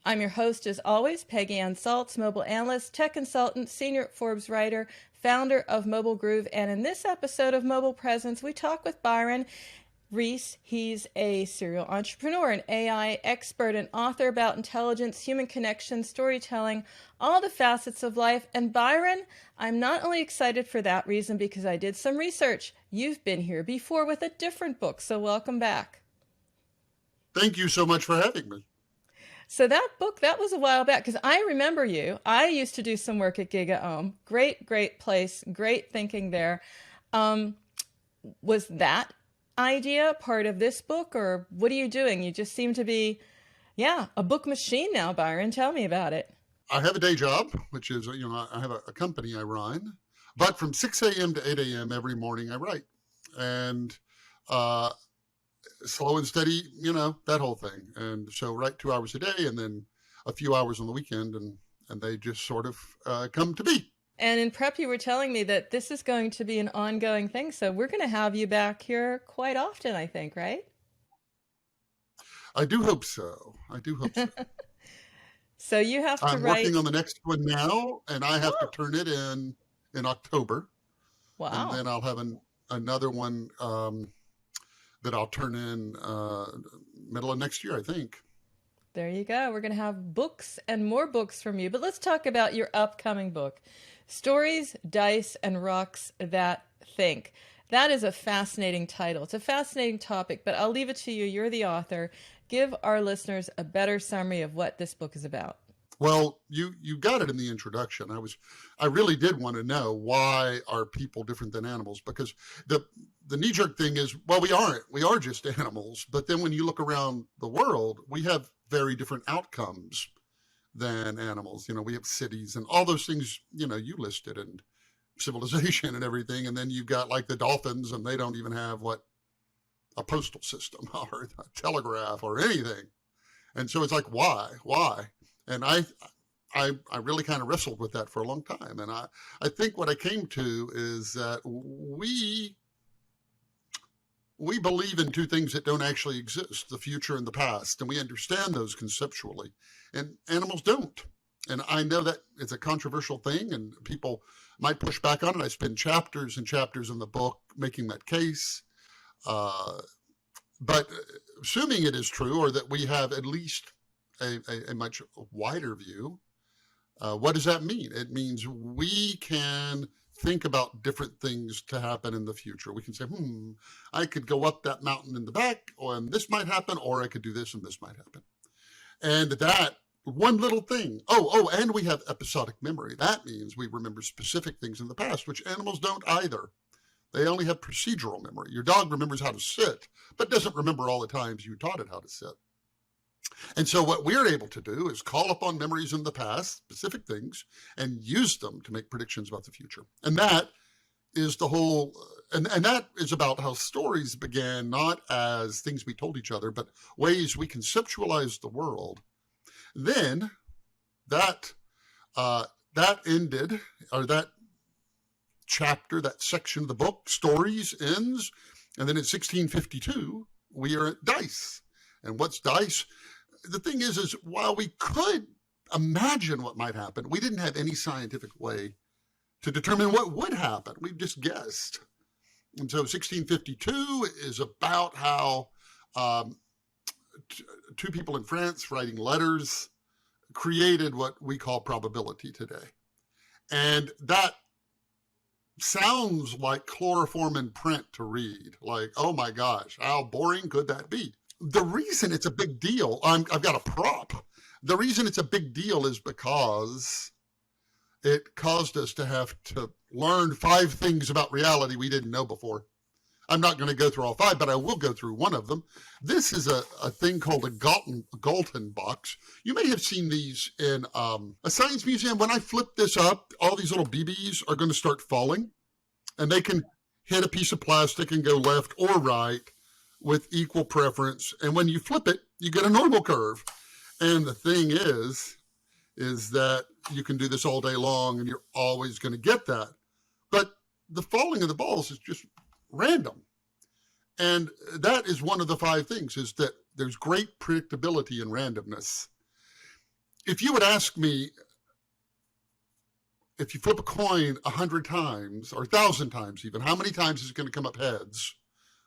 I'm your host, as always, Peggy Anne Salz, mobile analyst, tech consultant, senior Forbes writer, founder of Mobile Groove. And in this episode of Mobile Presence, we talk with Byron Reese. He's a serial entrepreneur, an AI expert, an author about intelligence, human connection, storytelling, all the facets of life. And Byron, I'm not only excited for that reason because I did some research. You've been here before with a different book, so welcome back. Thank you so much for having me. So that book, that was a while back, because I remember you. I used to do some work at GigaOM. Great place, great thinking there. Was that idea part of this book, or what are you doing? You just seem to be, a book machine now, Byron. Tell me about it. I have a day job, which is, I have a company I run, but from 6 a.m. to 8 a.m. every morning I write. And slow and steady, that whole thing. And so write 2 hours a day and then a few hours on the weekend, and they just sort of come to be. And in prep, you were telling me that this is going to be an ongoing thing. So we're going to have you back here quite often, I think, right? I do hope so. So you have to I'm write. working on the next one now, and I have to turn it in October. Wow. And then I'll have another one that I'll turn in middle of next year, I think. There you go. We're going to have books and more books from you. But let's talk about your upcoming book, Stories, Dice, and Rocks That Think. That is a fascinating title. It's a fascinating topic, but I'll leave it to you. You're the author. Give our listeners a better summary of what this book is about. Well, you got it in the introduction. I really did want to know, why are people different than animals? Because the knee-jerk thing is, well, we aren't. We are just animals. But then when you look around the world, we have very different outcomes than animals. We have cities and all those things, you listed, and civilization and everything. And then you've got like the dolphins, and they don't even have a postal system or a telegraph or anything. And so it's like, why? And I really kind of wrestled with that for a long time. And I think what I came to is that we believe in two things that don't actually exist, the future and the past, and we understand those conceptually, and animals don't. And I know that it's a controversial thing, and people might push back on it. I spend chapters and chapters in the book making that case. But assuming it is true, or that we have at least a much wider view, what does that mean? It means we can think about different things to happen in the future. We can say, I could go up that mountain in the back, and this might happen, or I could do this and this might happen. And that one little thing. And we have episodic memory. That means we remember specific things in the past, which animals don't either. They only have procedural memory. Your dog remembers how to sit, but doesn't remember all the times you taught it how to sit. And so what we're able to do is call upon memories in the past, specific things, and use them to make predictions about the future. And that is the whole, and that is about how stories began, not as things we told each other, but ways we conceptualized the world. Then that ended, or that chapter, that section of the book, Stories, ends. And then in 1652, we are at dice. And what's dice? The thing is while we could imagine what might happen, we didn't have any scientific way to determine what would happen. We just guessed. And so 1652 is about how two people in France writing letters created what we call probability today. And that sounds like chloroform in print to read. Like, oh my gosh, how boring could that be? The reason it's a big deal, I've got a prop. The reason it's a big deal is because it caused us to have to learn 5 things about reality we didn't know before. I'm not going to go through all 5, but I will go through one of them. This is a thing called a Galton box. You may have seen these in a science museum. When I flip this up, all these little BBs are going to start falling, and they can hit a piece of plastic and go left or right with equal preference. And when you flip it, you get a normal curve. And the thing is that you can do this all day long, and you're always going to get that. But the falling of the balls is just random. And that is one of the 5 things, is that there's great predictability in randomness. if you would ask me, if you flip a coin 100 times or 1,000 times even, how many times is it going to come up heads?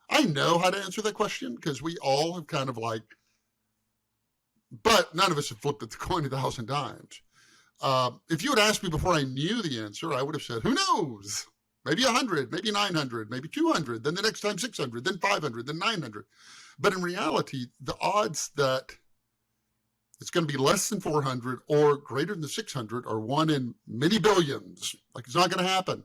I know how to answer that question because we all have kind of like, but none of us have flipped the coin 1,000 times. If you had asked me before I knew the answer, I would have said, who knows? Maybe 100, maybe 900, maybe 200, then the next time 600, then 500, then 900. But in reality, the odds that it's going to be less than 400 or greater than 600 are 1 in many billions. Like, it's not going to happen.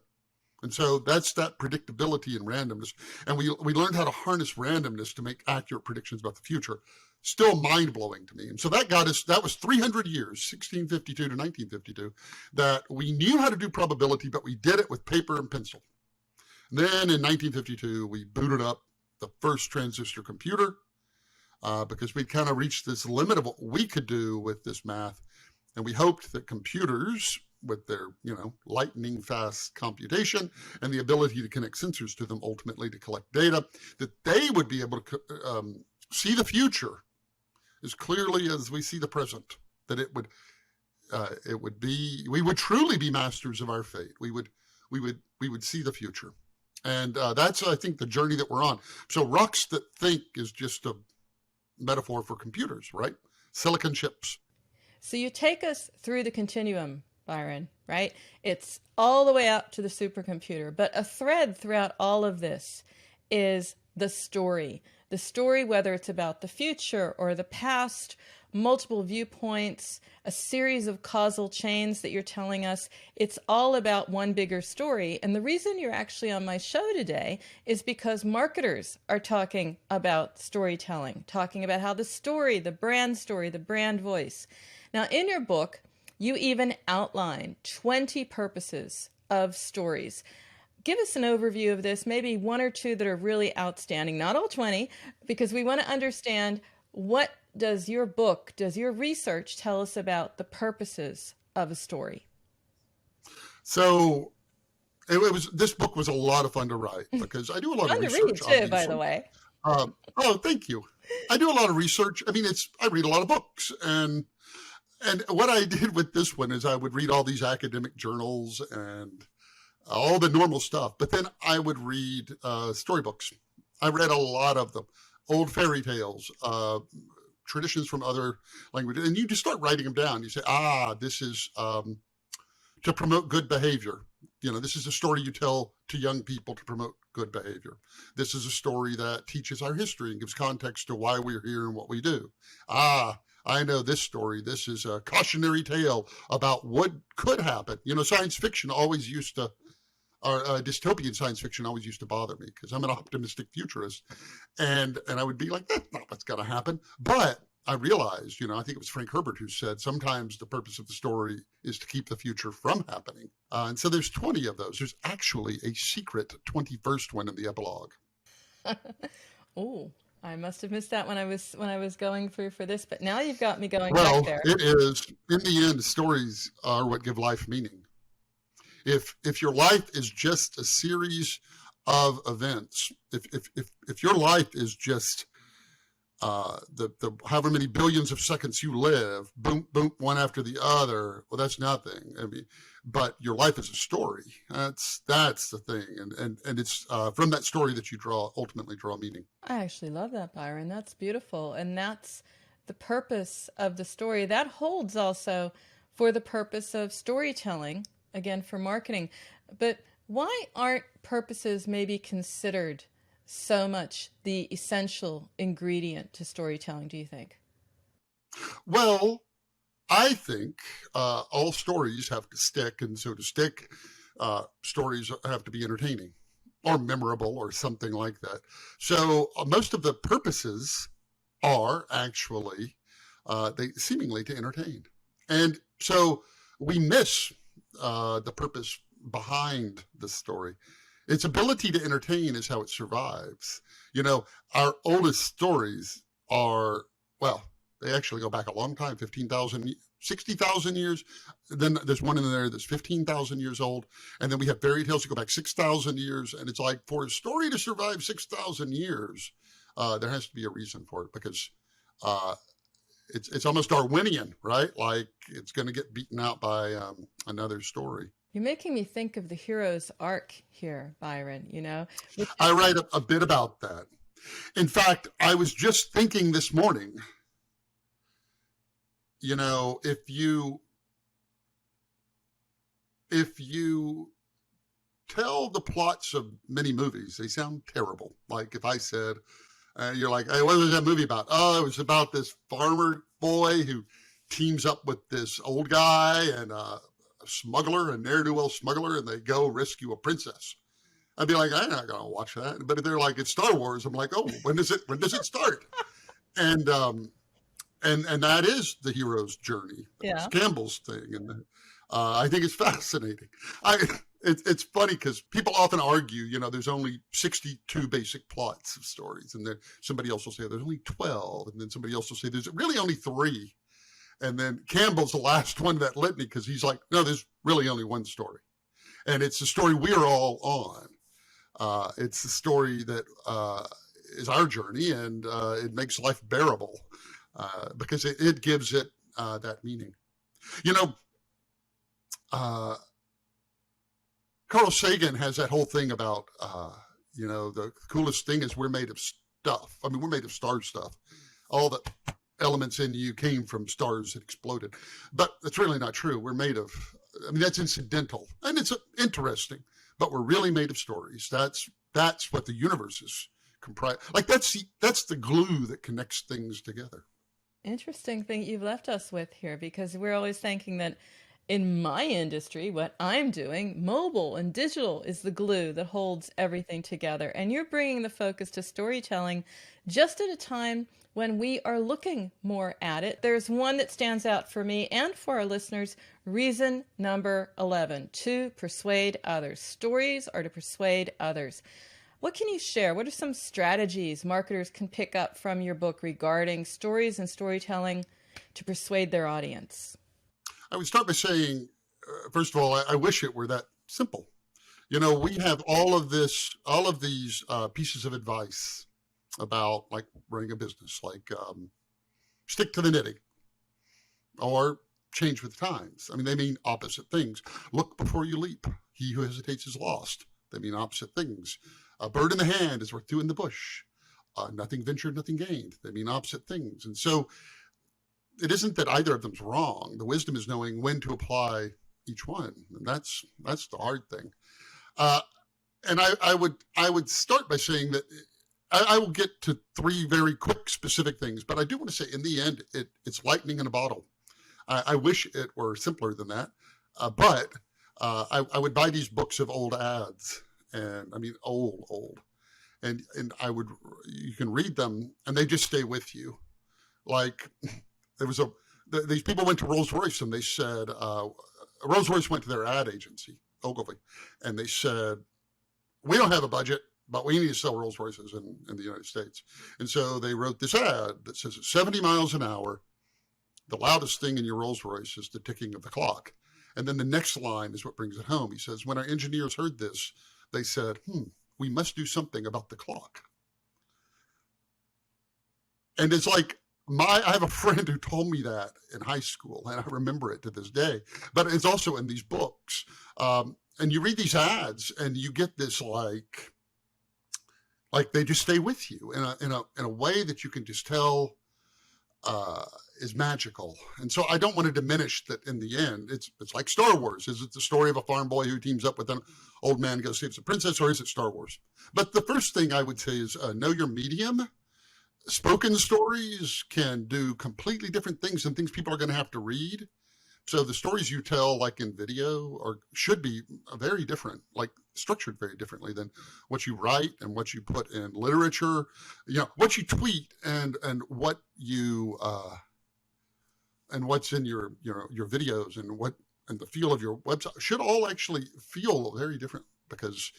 And so that's that predictability and randomness. And we learned how to harness randomness to make accurate predictions about the future. Still mind-blowing to me. And so that was 300 years, 1652 to 1952, that we knew how to do probability, but we did it with paper and pencil. And then in 1952, we booted up the first transistor computer because we'd kind of reached this limit of what we could do with this math. And we hoped that computers, with their, lightning fast computation and the ability to connect sensors to them ultimately to collect data, that they would be able to see the future as clearly as we see the present, that we would truly be masters of our fate. We would see the future. And that's, I think, the journey that we're on. So rocks that think is just a metaphor for computers, right? Silicon chips. So you take us through the continuum, Byron, right? It's all the way up to the supercomputer. But a thread throughout all of this is the story. The story, whether it's about the future or the past, multiple viewpoints, a series of causal chains that you're telling us, it's all about one bigger story. And the reason you're actually on my show today is because marketers are talking about storytelling, talking about how the story, the brand voice. Now, in your book, you even outline 20 purposes of stories. Give us an overview of this, maybe one or two that are really outstanding, not all 20, because we want to understand what does your book, does your research tell us about the purposes of a story? So this book was a lot of fun to write because I do a lot of research. Fun to read too, by the way. Oh, thank you. I do a lot of research. I mean, I read a lot of books, and what I did with this one is I would read all these academic journals and all the normal stuff, but then I would read storybooks. I read a lot of them, old fairy tales, traditions from other languages, and you just start writing them down. You say, this is to promote good behavior. This is a story you tell to young people to promote good behavior. This is a story that teaches our history and gives context to why we're here and what we do. I know this story. This is a cautionary tale about what could happen. Science fiction always used to, or dystopian science fiction always used to bother me because I'm an optimistic futurist. And I would be like, that's not what's going to happen. But I realized, I think it was Frank Herbert who said, sometimes the purpose of the story is to keep the future from happening. And so there's 20 of those. There's actually a secret 21st one in the epilogue. Oh, I must have missed that when I was going through for this, but now you've got me going back there. It is, in the end, stories are what give life meaning. If your life is just a series of events, if your life is just the however many billions of seconds you live, boom, boom, one after the other, well, that's nothing. I mean, but your life is a story. That's the thing, and it's from that story that you ultimately draw meaning. I actually love that, Byron. That's beautiful, and that's the purpose of the story. That holds also for the purpose of storytelling, again for marketing. But why aren't purposes maybe considered so much the essential ingredient to storytelling, do you think? Well, I think all stories have to stick, and so to stick, stories have to be entertaining or memorable or something like that. So most of the purposes are actually they seemingly to entertain, and so we miss the purpose behind the story. Its ability to entertain is how it survives. Our oldest stories are, well, they actually go back a long time, 15,000, 60,000 years. Then there's one in there that's 15,000 years old. And then we have fairy tales that go back 6,000 years. And it's like, for a story to survive 6,000 years, there has to be a reason for it, because it's almost Darwinian, right? Like it's going to get beaten out by another story. You're making me think of the hero's arc here, Byron, I write a bit about that. In fact, I was just thinking this morning, if you tell the plots of many movies, they sound terrible. Like if I said, you're like, hey, what was that movie about? Oh, it was about this farmer boy who teams up with this old guy and a smuggler, a ne'er-do-well smuggler, and they go rescue a princess. I'd be like, I'm not going to watch that. But if they're like, it's Star Wars, I'm like, oh, when does it start? And that is the hero's journey. Yeah. It's Campbell's thing. And I think it's fascinating. It's funny because people often argue, there's only 62 basic plots of stories. And then somebody else will say there's only 12. And then somebody else will say there's really only 3. And then Campbell's the last one of that litany because he's like, no, there's really only one story. And it's the story we're all on. It's the story that is our journey, and it makes life bearable because it gives it that meaning. Carl Sagan has that whole thing about, the coolest thing is we're made of stuff. I mean, we're made of star stuff. All the elements in you came from stars that exploded. But that's really not true. We're made of, that's incidental. And it's interesting, but we're really made of stories. That's what the universe is comprised. Like that's the glue that connects things together. Interesting thing you've left us with here, because we're always thinking that in my industry, what I'm doing, mobile and digital is the glue that holds everything together. And you're bringing the focus to storytelling just at a time when we are looking more at it. There's one that stands out for me and for our listeners. Reason number 11, to persuade others. Stories are to persuade others. What can you share? What are some strategies marketers can pick up from your book regarding stories and storytelling to persuade their audience? I would start by saying, first of all, I wish it were that simple. We have all of these pieces of advice about like running a business, like stick to the knitting or change with the times. I mean, they mean opposite things. Look before you leap. He who hesitates is lost. They mean opposite things. A bird in the hand is worth two in the bush. Nothing ventured, nothing gained. They mean opposite things. And so it isn't that either of them's wrong. The wisdom is knowing when to apply each one. And that's the hard thing. And I would start by saying that I will get to 3 very quick specific things, but I do want to say in the end, it's lightning in a bottle. I wish it were simpler than that. But I would buy these books of old ads, and I mean, old. And you can read them and they just stay with you. Like there was these people went to Rolls-Royce and they said, Rolls-Royce went to their ad agency, Ogilvy, and they said, we don't have a budget, but we need to sell Rolls-Royces in the United States. And so they wrote this ad that says at 70 miles an hour, the loudest thing in your Rolls-Royce is the ticking of the clock. And then the next line is what brings it home. He says, when our engineers heard this, they said, we must do something about the clock. And it's like, I have a friend who told me that in high school, and I remember it to this day. But it's also in these books. And you read these ads, and you get this like they just stay with you in a way that you can just tell is magical. And so I don't want to diminish that. In the end, it's like Star Wars. Is it the story of a farm boy who teams up with an old man, goes saves a princess, or is it Star Wars? But the first thing I would say is know your medium. Spoken stories can do completely different things than things people are going to have to read. So the stories you tell, like in video, should be very different, like structured very differently than what you write and what you put in literature. What you tweet and what you and what's in your videos and the feel of your website should all actually feel very different. Because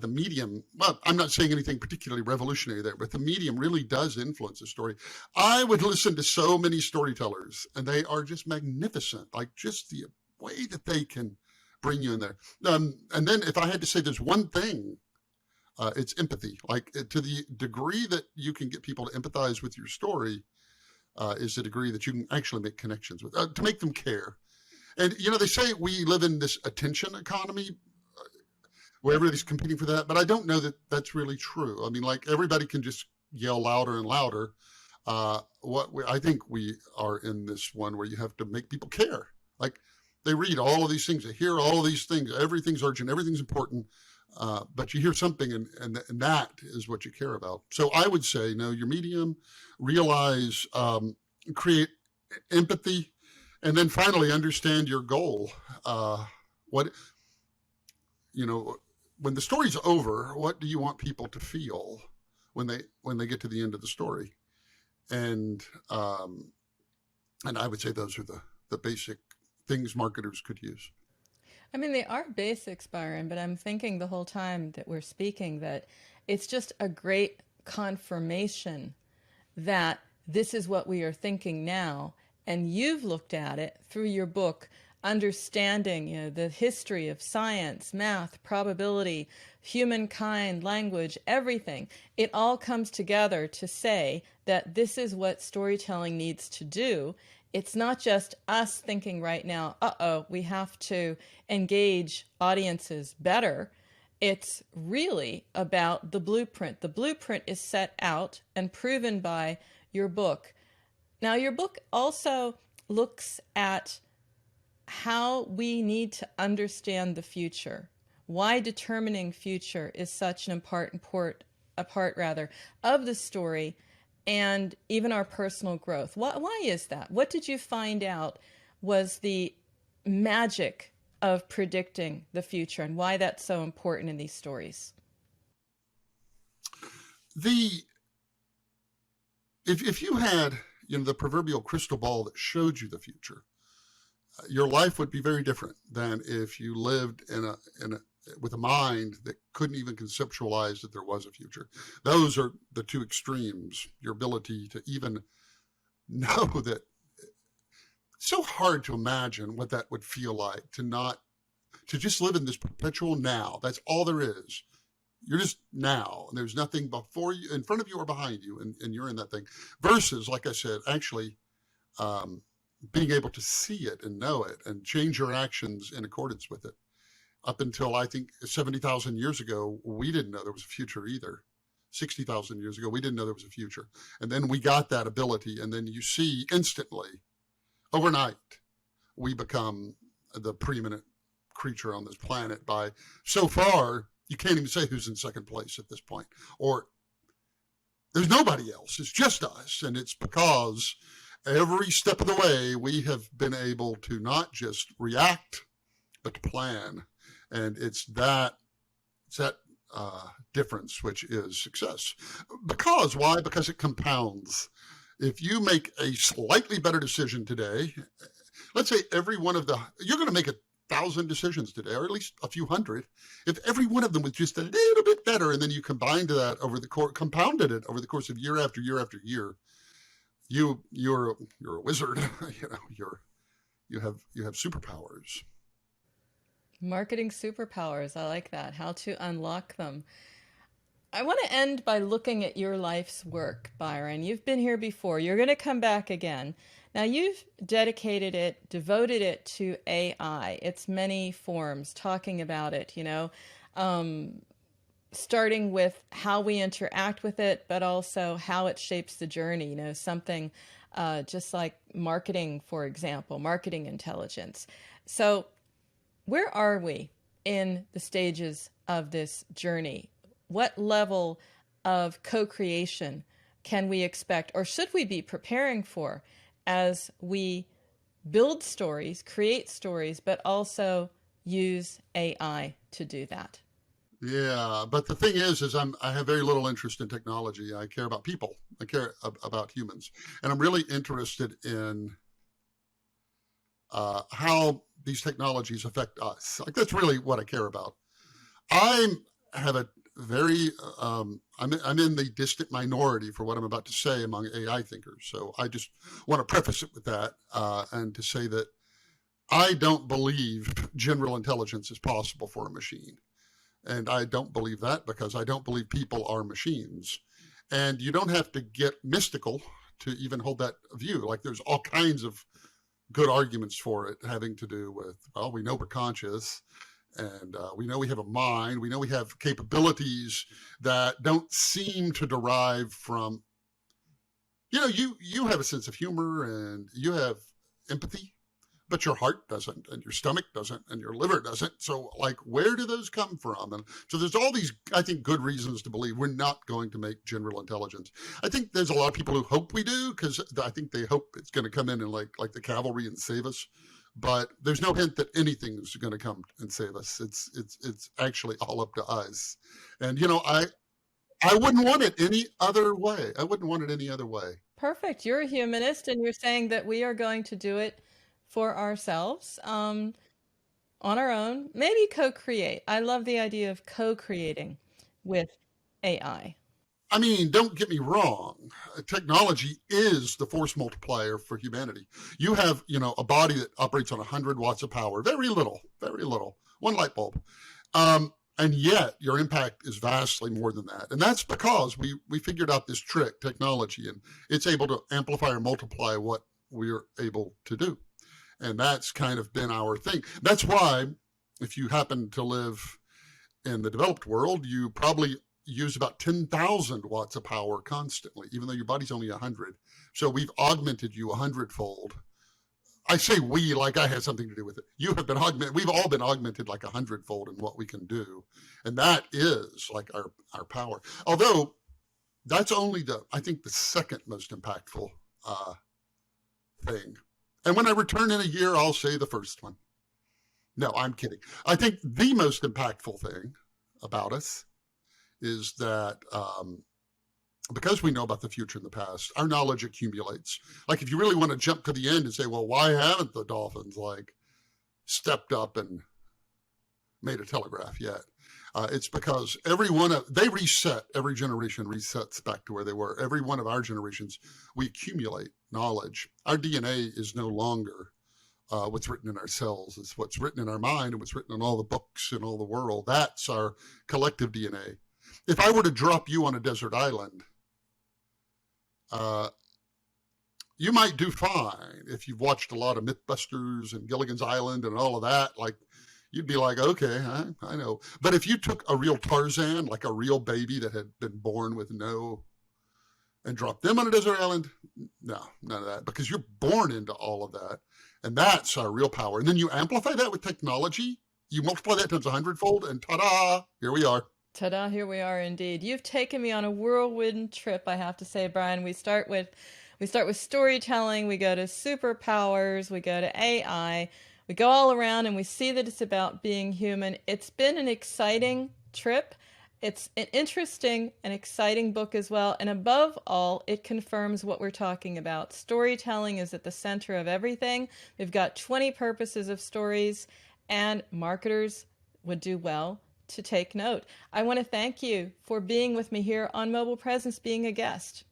the medium, well, I'm not saying anything particularly revolutionary there, but the medium really does influence the story. I would listen to so many storytellers, and they are just magnificent, like just the way that they can bring you in there. And then if I had to say there's one thing, it's empathy. Like to the degree that you can get people to empathize with your story, is the degree that you can actually make connections with, to make them care. And, they say we live in this attention economy where everybody's competing for that, but I don't know that that's really true. I mean, like, everybody can just yell louder and louder. I think we are in this one where you have to make people care. Like, they read all of these things, they hear all of these things, everything's urgent, everything's important, but you hear something and that is what you care about. So I would say, know your medium, realize, create empathy, and then finally understand your goal. What, when the story's over, what do you want people to feel when they get to the end of the story? And I would say those are the basic things marketers could use. I mean, they are basics, Byron, but I'm thinking the whole time that we're speaking that it's just a great confirmation that this is what we are thinking now. And you've looked at it through your book, understanding, the history of science, math, probability, humankind, language, everything. It all comes together to say that this is what storytelling needs to do. It's not just us thinking right now, we have to engage audiences better. It's really about the blueprint. The blueprint is set out and proven by your book. Now, your book also looks at how we need to understand the future, why determining future is such an important part of the story, and even our personal growth. Why is that? What did you find out was the magic of predicting the future, and why that's so important in these stories? If you had the proverbial crystal ball that showed you the future, your life would be very different than if you lived with a mind that couldn't even conceptualize that there was a future. Those are the two extremes. Your ability to even know that. It's so hard to imagine what that would feel like to just live in this perpetual now. That's all there is. You're just now, and there's nothing before you, in front of you, or behind you, and you're in that thing. Versus, like I said, actually being able to see it and know it and change your actions in accordance with it. Up until, I think, 70,000 years ago, we didn't know there was a future either. 60,000 years ago, we didn't know there was a future. And then we got that ability, and then you see instantly, overnight, we become the preeminent creature on this planet by, so far, you can't even say who's in second place at this point. Or there's nobody else. It's just us. And it's because every step of the way, we have been able to not just react, but to plan. And it's that difference which is success. Because, why? Because it compounds. If you make a slightly better decision today, let's say you're going to make 1,000 decisions today, or at least a few hundred. If every one of them was just a little bit better, and then you compounded it over the course of year after year after year, you're a wizard. You have superpowers. Marketing superpowers. I like that. How to unlock them. I want to end by looking at your life's work, Byron. You've been here before. You're going to come back again. Now, you've devoted it to AI, its many forms, talking about it, starting with how we interact with it, but also how it shapes the journey, something just like marketing, for example, marketing intelligence. So where are we in the stages of this journey? What level of co-creation can we expect, or should we be preparing for, as we build stories, create stories, but also use AI to do that? Yeah, but the thing is I have very little interest in technology. I care about people. I care about humans. And I'm really interested in how these technologies affect us. Like, that's really what I care about. I'm in the distant minority for what I'm about to say among AI thinkers. So I just want to preface it with that and to say that I don't believe general intelligence is possible for a machine. And I don't believe that because I don't believe people are machines. And you don't have to get mystical to even hold that view. Like there's all kinds of good arguments for it having to do with, well, we know we're conscious, and we know we have a mind. We know we have capabilities that don't seem to derive from, you have a sense of humor and you have empathy, but your heart doesn't, and your stomach doesn't, and your liver doesn't. So like, where do those come from? And so there's all these, I think, good reasons to believe we're not going to make general intelligence. I think there's a lot of people who hope we do, because I think they hope it's going to come in and like the cavalry and save us. But there's no hint that anything's going to come and save us. It's actually all up to us. And I wouldn't want it any other way. I wouldn't want it any other way. Perfect. You're a humanist, and you're saying that we are going to do it for ourselves, on our own, maybe co-create. I love the idea of co-creating with AI. I mean, don't get me wrong. Technology is the force multiplier for humanity. You have, a body that operates on 100 watts of power, very little, one light bulb. And yet your impact is vastly more than that. And that's because we figured out this trick, technology, and it's able to amplify or multiply what we're able to do. And that's kind of been our thing. That's why if you happen to live in the developed world, you probably use about 10,000 watts of power constantly, even though your body's only 100. So we've augmented you 100-fold. I say we like I had something to do with it. You have been augmented. We've all been augmented like 100-fold in what we can do. And that is like our power. Although that's only I think the second most impactful thing. And when I return in a year, I'll say the first one. No, I'm kidding. I think the most impactful thing about us is that because we know about the future and the past, our knowledge accumulates. Like if you really want to jump to the end and say, well, why haven't the dolphins stepped up and made a telegraph yet? It's because they reset, every generation resets back to where they were. Every one of our generations, we accumulate knowledge. Our DNA is no longer what's written in our cells. It's what's written in our mind and what's written in all the books in all the world. That's our collective DNA. If I were to drop you on a desert island, you might do fine if you've watched a lot of Mythbusters and Gilligan's Island and all of that. Like, you'd be like, okay, I know. But if you took a real Tarzan, like a real baby that had been born with and dropped them on a desert island, no, none of that, because you're born into all of that. And that's our real power. And then you amplify that with technology, you multiply that times 100-fold, and ta-da, here we are. Ta-da, here we are indeed. You've taken me on a whirlwind trip, I have to say, Brian. We start with storytelling, we go to superpowers, we go to AI, we go all around, and we see that it's about being human. It's been an exciting trip. It's an interesting and exciting book as well. And above all, it confirms what we're talking about. Storytelling is at the center of everything. We've got 20 purposes of stories, and marketers would do well to take note. I want to thank you for being with me here on Mobile Presence, being a guest.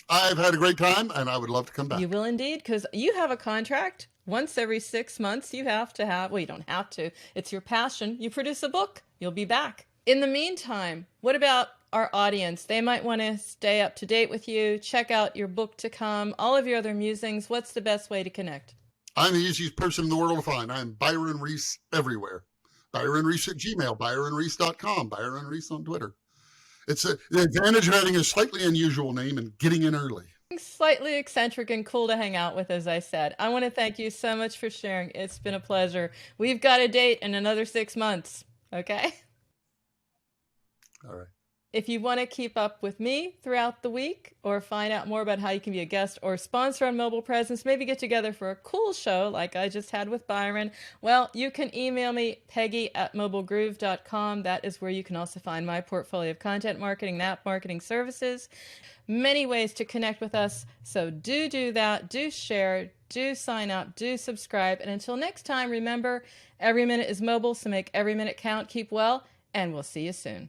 I've had a great time, and I would love to come back. You will indeed, because you have a contract. Once every 6 months, you have to have, well, you don't have to. It's your passion. You produce a book. You'll be back. In the meantime, what about our audience? They might want to stay up to date with you, check out your book to come, all of your other musings. What's the best way to connect? I'm the easiest person in the world to find. I'm Byron Reese everywhere. Byron Reese at Gmail, ByronReese.com, Byron Reese on Twitter. It's the advantage of having a slightly unusual name and getting in early. Slightly eccentric and cool to hang out with, as I said. I want to thank you so much for sharing. It's been a pleasure. We've got a date in another 6 months, okay? All right. If you want to keep up with me throughout the week or find out more about how you can be a guest or sponsor on Mobile Presence, maybe get together for a cool show like I just had with Byron, well, you can email me, Peggy@mobilegroove.com. That is where you can also find my portfolio of content marketing and app marketing services. Many ways to connect with us. So do that. Do share. Do sign up. Do subscribe. And until next time, remember, every minute is mobile, so make every minute count. Keep well, and we'll see you soon.